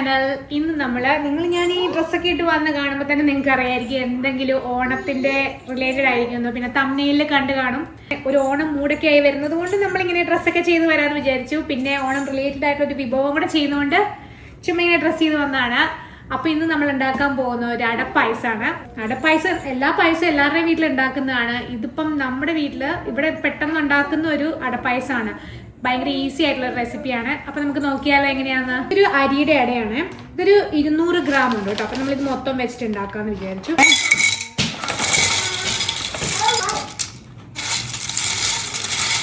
Channel. ഇന്ന് നിങ്ങൾ ഞാൻ ഈ ഡ്രസ്സൊക്കെ ഇട്ട് വന്ന് കാണുമ്പോൾ തന്നെ നിങ്ങൾക്ക് അറിയായിരിക്കും എന്തെങ്കിലും ഓണത്തിന്റെ റിലേറ്റഡ് ആയിരിക്കുന്നു. പിന്നെ തമ്മിലിൽ കണ്ടു കാണും. ഒരു ഓണം മൂടൊക്കെ ആയി വരുന്നത് കൊണ്ട് നമ്മളിങ്ങനെ ഡ്രസ്സൊക്കെ ചെയ്ത് വരാമെന്ന് വിചാരിച്ചു. പിന്നെ ഓണം റിലേറ്റഡ് ആയിട്ടുള്ള ഒരു വിഭവം കൂടെ ചെയ്യുന്നതുകൊണ്ട് ചുമ്മാ ഇങ്ങനെ ഡ്രസ്സ് ചെയ്ത് വന്നതാണ്. അപ്പൊ ഇന്ന് നമ്മൾ ഉണ്ടാക്കാൻ പോകുന്ന ഒരു അടപ്പായസാണ്. അടപ്പായസം എല്ലാ പായസം എല്ലാവരുടെയും വീട്ടിൽ ഉണ്ടാക്കുന്നതാണ്. ഇതിപ്പം നമ്മുടെ വീട്ടില് ഇവിടെ പെട്ടെന്ന് ഉണ്ടാക്കുന്ന ഒരു അടപ്പായസമാണ്. ഭയങ്കര ഈസി ആയിട്ടുള്ള റെസിപ്പിയാണ്. അപ്പൊ നമുക്ക് നോക്കിയാലോ എങ്ങനെയാന്ന്. ഇതൊരു അരിയുടെ അടയാണ്. ഇതൊരു 200 ഗ്രാം ഉണ്ട് കേട്ടോ. അപ്പൊ നമ്മൾ ഇത് മൊത്തം വെച്ചിട്ട് ഉണ്ടാക്കാന്ന് വിചാരിച്ചു.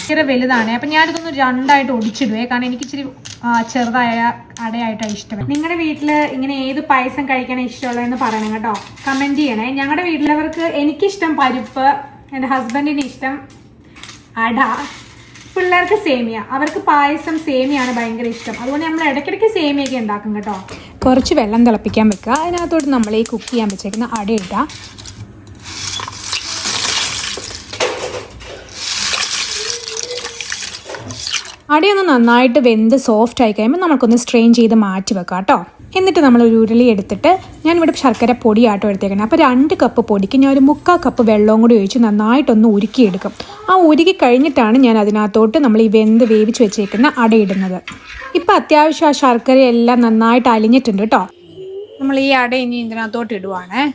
ഇച്ചിരി വലുതാണ്. അപ്പൊ ഞാനിതൊന്ന് രണ്ടായിട്ട് ഒടിച്ചിടുവേ, കാരണം എനിക്ക് ഇച്ചിരി ചെറുതായ അടയായിട്ടാണ് ഇഷ്ടം. നിങ്ങളുടെ വീട്ടിൽ ഇങ്ങനെ ഏത് പായസം കഴിക്കാൻ ഇഷ്ടമുള്ളതെന്ന് പറയണം കേട്ടോ, കമന്റ് ചെയ്യണേ. ഞങ്ങളുടെ വീട്ടിലവർക്ക് എനിക്കിഷ്ടം പരിപ്പ്, എൻ്റെ ഹസ്ബൻഡിന് ഇഷ്ടം അട, പിള്ളേർക്ക് സേമിയ. അവർക്ക് പായസം സേമിയാണ് ഭയങ്കര ഇഷ്ടം. അതുകൊണ്ട് നമ്മൾ ഇടയ്ക്കിടയ്ക്ക് സേമിയൊക്കെ ഉണ്ടാക്കും കേട്ടോ. കുറച്ച് വെള്ളം തിളപ്പിക്കാൻ വെക്കുക. അതിനകത്തോട്ട് നമ്മൾ ഈ കുക്ക് ചെയ്യാൻ വെച്ചേക്കുന്ന അട ഇടുക. അടയൊന്ന് നന്നായിട്ട് വെന്ത് സോഫ്റ്റ് ആയി കഴിയുമ്പോൾ നമുക്കൊന്ന് സ്ട്രെയിൻ ചെയ്ത് മാറ്റി വെക്കാം കേട്ടോ. എന്നിട്ട് നമ്മൾ ഒരു ഉരുളി എടുത്തിട്ട് ഞാനിവിടെ ശർക്കര പൊടിയാട്ടോ എടുത്തേക്കണം. അപ്പോൾ 2 കപ്പ് പൊടിക്ക് ഞാൻ ഒരു 3/4 കപ്പ് വെള്ളവും കൂടി ഒഴിച്ച് നന്നായിട്ടൊന്ന് ഉരുക്കിയെടുക്കും. ആ ഉരുക്കി കഴിഞ്ഞിട്ടാണ് ഞാൻ അതിനകത്തോട്ട് നമ്മൾ ഈ വേവിച്ച് വെച്ചേക്കുന്ന അട ഇടുന്നത്. ഇപ്പം അത്യാവശ്യം ആ ശർക്കരയെല്ലാം നന്നായിട്ട് അലിഞ്ഞിട്ടുണ്ട് കേട്ടോ. നമ്മൾ ഈ അട ഇനി ഇതിനകത്തോട്ട് ഇടുവാണേ.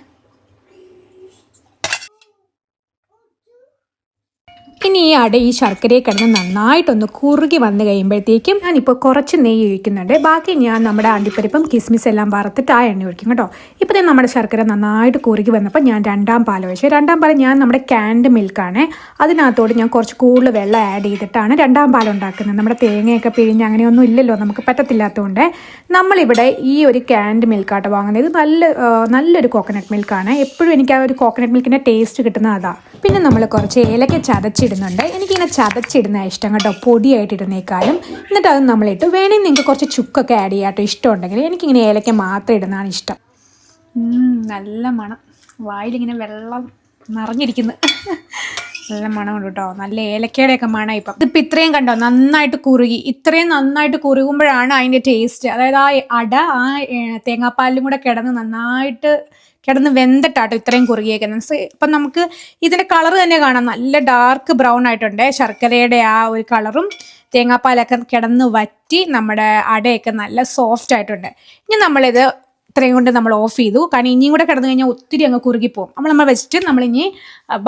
ഇനി ഈ അട ഈ ശർക്കരയെ കിടന്ന് നന്നായിട്ടൊന്ന് കുറുകി വന്നു കഴിയുമ്പോഴത്തേക്കും ഞാനിപ്പോൾ കുറച്ച് നെയ്യ് ഒഴിക്കുന്നുണ്ട്. ബാക്കി ഞാൻ നമ്മുടെ അണ്ടിപ്പരിപ്പും കിസ്മിസ് എല്ലാം വറുത്തിട്ട് ആ എണ്ണ ഒഴിക്കും കേട്ടോ. ഇപ്പോൾ തന്നെ നമ്മുടെ ശർക്കര നന്നായിട്ട് കുറുകി വന്നപ്പോൾ ഞാൻ 2ാം പാൽ ഒഴിച്ചു. 2ാം പാൽ ഞാൻ നമ്മുടെ ക്യാൻഡ് മിൽക്കാണ്. അതിനകത്തോട് ഞാൻ കുറച്ച് കൂടുതൽ വെള്ളം ആഡ് ചെയ്തിട്ടാണ് 2ാം പാൽ ഉണ്ടാക്കുന്നത്. നമ്മുടെ തേങ്ങയൊക്കെ പിഴിഞ്ഞ് അങ്ങനെയൊന്നും ഇല്ലല്ലോ, നമുക്ക് പറ്റത്തില്ലാത്തതുകൊണ്ട് നമ്മളിവിടെ ഈ ഒരു ക്യാൻഡ് മിൽക്കാട്ടോ വാങ്ങുന്നത്. ഇത് നല്ലൊരു കോക്കനട്ട് മിൽക്കാണ്. എപ്പോഴും എനിക്ക് ആ ഒരു കോക്കനട്ട് മിൽക്കിൻ്റെ ടേസ്റ്റ് കിട്ടുന്നത് അതാ. പിന്നെ നമ്മൾ കുറച്ച് ഏലക്ക ചതച്ചിടുന്നുണ്ട്. എനിക്കിങ്ങനെ ചതച്ചിടുന്ന ഇഷ്ടം കേട്ടോ, പൊടിയായിട്ട് ഇടുന്നേക്കാളും. എന്നിട്ട് അത് നമ്മളിട്ട് വേണമെങ്കിൽ നിങ്ങൾക്ക് കുറച്ച് ചുക്കൊക്കെ ആഡ് ചെയ്യാട്ടോ ഇഷ്ടമുണ്ടെങ്കിൽ. എനിക്കിങ്ങനെ ഏലക്ക മാത്രം ഇടുന്നതാണ് ഇഷ്ടം. നല്ല മണം, വായിലിങ്ങനെ വെള്ളം നിറഞ്ഞിരിക്കുന്നു. നല്ല മണമുണ്ട് കേട്ടോ, നല്ല ഏലക്കയുടെയൊക്കെ മണം. ഇതിപ്പോൾ ഇത്രയും കണ്ടോ നന്നായിട്ട് കുറുകി. ഇത്രയും നന്നായിട്ട് കുറുകുമ്പോഴാണ് അതിൻ്റെ ടേസ്റ്റ്. അതായത് ആ അട ആ തേങ്ങാപ്പാലിലും കൂടെ നന്നായിട്ട് കിടന്ന് വെന്തിട്ടാട്ടോ ഇത്രയും കുറുകിയേക്കുന്നത്. ഇപ്പം നമുക്ക് ഇതിൻ്റെ കളർ തന്നെ കാണാം, നല്ല ഡാർക്ക് ബ്രൗൺ ആയിട്ടുണ്ട്. ശർക്കരയുടെ ആ ഒരു കളറും തേങ്ങാപ്പാലൊക്കെ കിടന്ന് വറ്റി നമ്മുടെ അടയൊക്കെ നല്ല സോഫ്റ്റ് ആയിട്ടുണ്ട്. ഇനി നമ്മളിത് ഇത്രയും കൊണ്ട് നമ്മൾ ഓഫ് ചെയ്തു. കാരണം ഇനിയും കൂടെ കിടന്നു കഴിഞ്ഞാൽ ഒത്തിരി അങ്ങ് കുറുകിപ്പോവും. നമ്മൾ വെച്ചിട്ട് നമ്മളിനി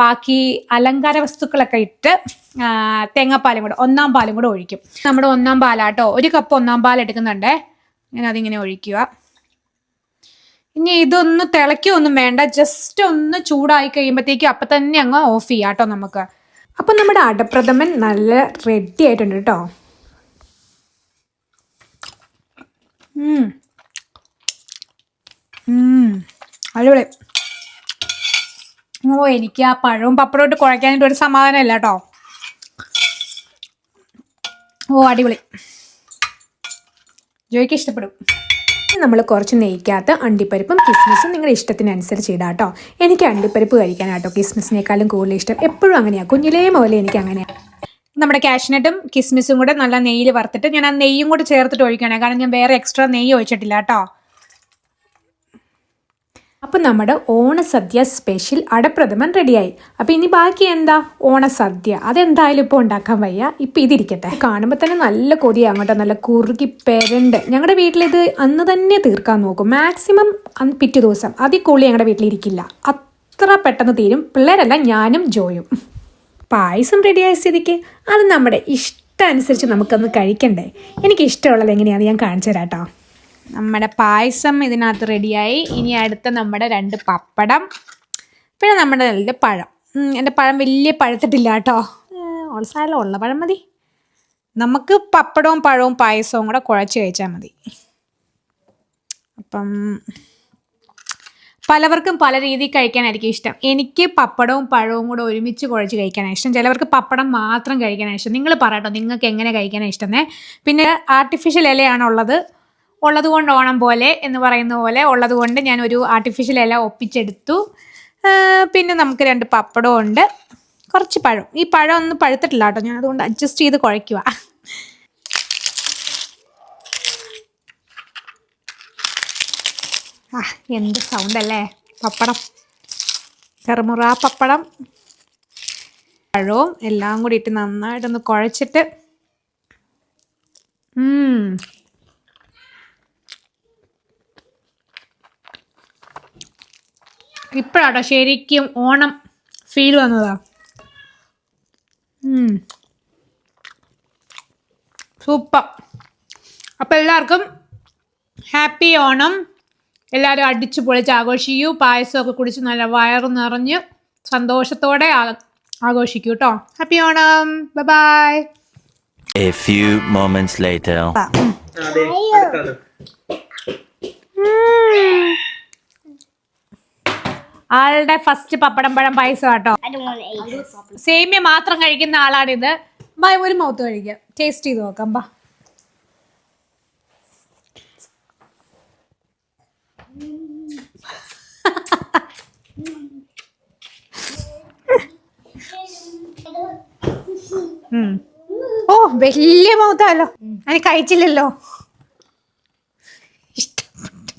ബാക്കി അലങ്കാര വസ്തുക്കളൊക്കെ ഇട്ട് തേങ്ങാപ്പാലും കൂടെ 1ാം പാലും കൂടെ ഒഴിക്കും. നമ്മുടെ 1ാം പാലാട്ടോ, 1 കപ്പ് 1ാം പാൽ എടുക്കുന്നുണ്ട്. ഞാൻ അതിങ്ങനെ ഒഴിക്കുക. ഇനി ഇതൊന്ന് തിളയ്ക്കൊന്നും വേണ്ട, ജസ്റ്റ് ഒന്ന് ചൂടായി കഴിയുമ്പോഴത്തേക്കും അപ്പം തന്നെ അങ്ങ് ഓഫ് ചെയ്യാം കേട്ടോ നമുക്ക്. അപ്പം നമ്മുടെ അടപ്രഥമൻ നല്ല റെഡി ആയിട്ടുണ്ട് കേട്ടോ. അടിപൊളി. ഓ, എനിക്ക് ആ പഴവും പപ്പടവും ഇട്ട് കുഴയ്ക്കാനായിട്ട് ഒരു സമാധാനമില്ല കേട്ടോ. ഓ, അടിപൊളി. ജോയ്ക്ക് ഇഷ്ടപ്പെടും. നമ്മൾ കുറച്ച് നെയ്ക്കകത്ത് അണ്ടിപ്പരിപ്പും കിസ്മിസും നിങ്ങളുടെ ഇഷ്ടത്തിനനുസരിച്ച് ഇടാം കേട്ടോ. എനിക്ക് അണ്ടിപ്പരിപ്പ് കഴിക്കാനാട്ടോ കിസ്മിസിനേക്കാളും കൂടുതൽ ഇഷ്ടം. എപ്പോഴും അങ്ങനെയാണ്, കുഞ്ഞിലേ പോലെ എനിക്ക് അങ്ങനെയാണ്. നമ്മുടെ കാഷ്നട്ടും കിസ്മിസും കൂടെ നല്ല നെയ്യിൽ വറുത്തിട്ട് ഞാൻ ആ നെയ്യും കൂടെ ചേർത്തിട്ട് ഒഴിക്കുകയാണ്. കാരണം ഞാൻ വേറെ എക്സ്ട്രാ നെയ്യ് ഒഴിച്ചിട്ടില്ല കേട്ടോ. അപ്പം നമ്മുടെ ഓണസദ്യ സ്പെഷ്യൽ അടപ്രഥമൻ റെഡിയായി. അപ്പം ഇനി ബാക്കി എന്താ, ഓണസദ്യ. അതെന്തായാലും ഇപ്പോൾ ഉണ്ടാക്കാൻ വയ്യ, ഇപ്പം ഇതിരിക്കട്ടെ. കാണുമ്പോൾ തന്നെ നല്ല കൊതിയാകും കേട്ടോ, നല്ല കുറുകി പെരണ്ട്. ഞങ്ങളുടെ വീട്ടിലിത് അന്ന് തന്നെ തീർക്കാൻ നോക്കും, മാക്സിമം പിറ്റേ ദിവസം. അതിൽ കൂടുതൽ ഞങ്ങളുടെ വീട്ടിലിരിക്കില്ല, അത്ര പെട്ടെന്ന് തീരും. പിള്ളേരല്ല, ഞാനും ജോയും. പായസം റെഡിയായ സ്ഥിതിക്ക് അത് നമ്മുടെ ഇഷ്ടം അനുസരിച്ച് നമുക്കൊന്ന് കഴിക്കണ്ടേ. എനിക്ക് ഇഷ്ടമുള്ളത് എങ്ങനെയാണെന്ന് ഞാൻ കാണിച്ചു തരാം കേട്ടോ. നമ്മുടെ പായസം ഇതിനകത്ത് റെഡിയായി. ഇനി അടുത്ത നമ്മുടെ 2 പപ്പടം, പിന്നെ നമ്മുടെ നല്ല പഴം. എൻ്റെ പഴം വലിയ പഴുത്തിട്ടില്ല കേട്ടോ, ഓൾസായാലും ഉള്ള പഴം മതി. നമുക്ക് പപ്പടവും പഴവും പായസവും കൂടെ കുഴച്ച് കഴിച്ചാൽ മതി. അപ്പം പലവർക്കും പല രീതിയിൽ കഴിക്കാനായിരിക്കും ഇഷ്ടം. എനിക്ക് പപ്പടവും പഴവും കൂടെ ഒരുമിച്ച് കുഴച്ച് കഴിക്കാനാണ് ഇഷ്ടം. ചിലവർക്ക് പപ്പടം മാത്രം കഴിക്കാനാണ് ഇഷ്ടം. നിങ്ങൾ പറയട്ടോ നിങ്ങൾക്ക് എങ്ങനെ കഴിക്കാനാണ് ഇഷ്ടം. പിന്നെ ആർട്ടിഫിഷ്യൽ ഇലയാണുള്ളത്, ഉള്ളത് കൊണ്ട് ഓണം പോലെ എന്ന് പറയുന്ന പോലെ ഉള്ളത് കൊണ്ട് ഞാൻ ഒരു ആർട്ടിഫിഷ്യൽ ഇല ഒപ്പിച്ചെടുത്തു. പിന്നെ നമുക്ക് 2 പപ്പടവും ഉണ്ട്, കുറച്ച് പഴം. ഈ പഴം ഒന്നും പഴുത്തിട്ടില്ല കേട്ടോ, ഞാൻ അതുകൊണ്ട് അഡ്ജസ്റ്റ് ചെയ്ത് കുഴയ്ക്കുക. ആ എന്ത് സൗണ്ട് അല്ലേ. പപ്പടം, കറുമുറ പപ്പടം, പഴവും എല്ലാം കൂടി ഇട്ട് നന്നായിട്ടൊന്ന് കുഴച്ചിട്ട് ഇപ്പോഴാട്ടോ ശരിക്കും ഓണം ഫീൽ വന്നതാ. സൂപ്പർ. അപ്പം എല്ലാവർക്കും ഹാപ്പി ഓണം. എല്ലാവരും അടിച്ചു പൊളിച്ച് ആഘോഷിക്കൂ. പായസമൊക്കെ കുടിച്ച് നല്ല വയറ് നിറഞ്ഞ് സന്തോഷത്തോടെ ആഘോഷിക്കൂ കേട്ടോ. Happy Onam. Bye. A few moments later. ആളുടെ ഫസ്റ്റ് പപ്പടം പഴം പായസം കേട്ടോ. സേമിയ മാത്രം കഴിക്കുന്ന ആളാണിത്. ബൈ, ഒരു മൗത്ത് കഴിക്കാം, ടേസ്റ്റ് ചെയ്ത് നോക്കാം. ബാ. ഓ വലിയ മൗത്താലോ. അതിന് കഴിച്ചില്ലല്ലോ. ഇഷ്ടപ്പെട്ടു.